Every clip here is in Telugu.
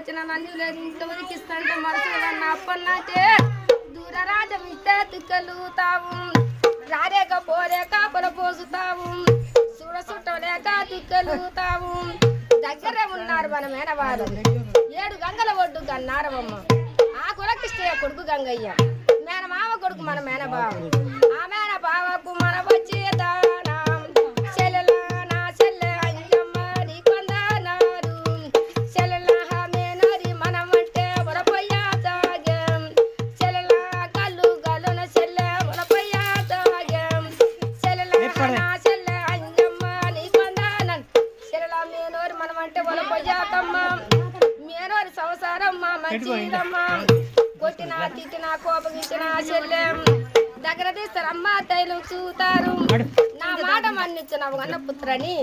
వచ్చిన నన్ను లేదు ఇంట్లో ఉదికిస్తాంటే మనసులు అన్న అప్పన్నంటే దూర రాజం ఇస్తే తిక్కలుతావు రారేక పోరేక పొలపోసుతావు చూడ చుట్టలేక తిక్కలుతావు దగ్గరే ఉన్నారు మన మేనవారు 7 గంగల ఒడ్డు గన్నారవమ్మ ఆ కులకిష్టే కొడుకు గంగయ్య మేనమావ కొడుకు మన మేనబావ ఆ మేనబావకు మన వచ్చి దానం చెల్లెలా నా చెల్లె అంజమ్మ నీ కొందనారు చెల్లెలా మేనరి మనమంటే వరపయ్య తాగం చెల్లెలా కళ్ళు గల్లున చెల్లె వరపయ్య తాగం చెల్లెలా నా చెల్లె అంజమ్మ నీ కొందనారు చెల్లెలా మేనోరి మనమంటే వరపయ్య తమ్మ మేనోరి సంసారమ్మ మంచిదమ్మ కొట్టినా తిట్టినా కోపగించినా చెల్లెం దగ్గర తీస్తారమ్మా తైలం చూతారు నా మాట మన్నించినావు అన్న పుత్రని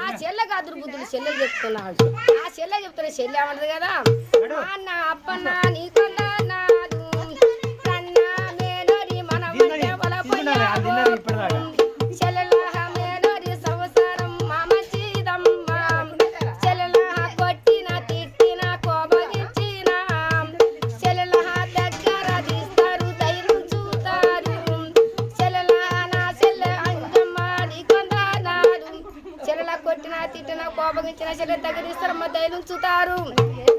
ఆ చెల్లెకి అదురుబుద్ధులు చెల్లెలు చెప్తున్నాడు ఆ చెల్లె చెప్తున్న చెల్లె ఏమంటది కదా అన్న అప్పన్న నీకొందా నాదు కన్న మేనోరి మన చెల్లెల మేనోరి సంసారం మా మంచిదమ్మ చెల్లెల కొట్టిన తిట్టిన కోపగించిన చెల్లెల దగ్గర తీస్తారు ధైర్యం చూతారు చెల్లెల నా చెల్లె అంజమ్మ నీకొందనారు చెల్లెల కొట్టిన తిట్టిన కోపగించిన చెల్లె దగ్గర తీస్తారమ్మ ధైర్యం చూతారు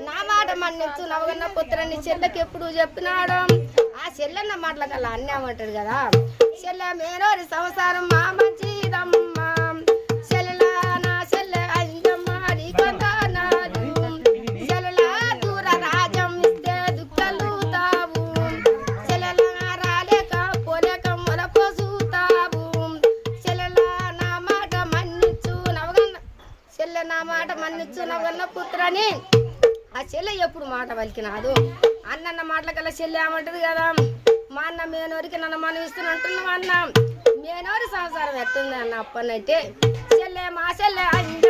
నా మాట మన్నించు నవగన్న పుత్రని చెల్లెకి ఎప్పుడు చెప్పినాడు ఆ చెల్లెన్న మాటలకు అలా అన్నామంటాడు కదా చెల్లె మేనోరి సంసారం మా మంచిదమ్మ చెల్లెల నా చెల్లె అంజమ్మ నీకొందనారు చెల్లెల దూర రాజం ఇస్తే దుఃఖలుతావు చెల్లెల రాలేక పోలేక మొలపోసుతావు చెల్లెల నా మాట మన్నించు నవగన్న చెల్లె నా మాట మన్నించు నవగన్న పుత్రని ఆ చెల్లె ఎప్పుడు మాట పలికినాదు అన్న మాటలకల్లా చెల్లె ఏమంటది కదా మా అన్న మేనోరికి నన్ను మనం ఇస్తున్నట్టున్నావు అన్న మేనోరి సంసారం ఎట్టుంది అన్న అప్పనైతే చెల్లె మా చెల్లె అంజ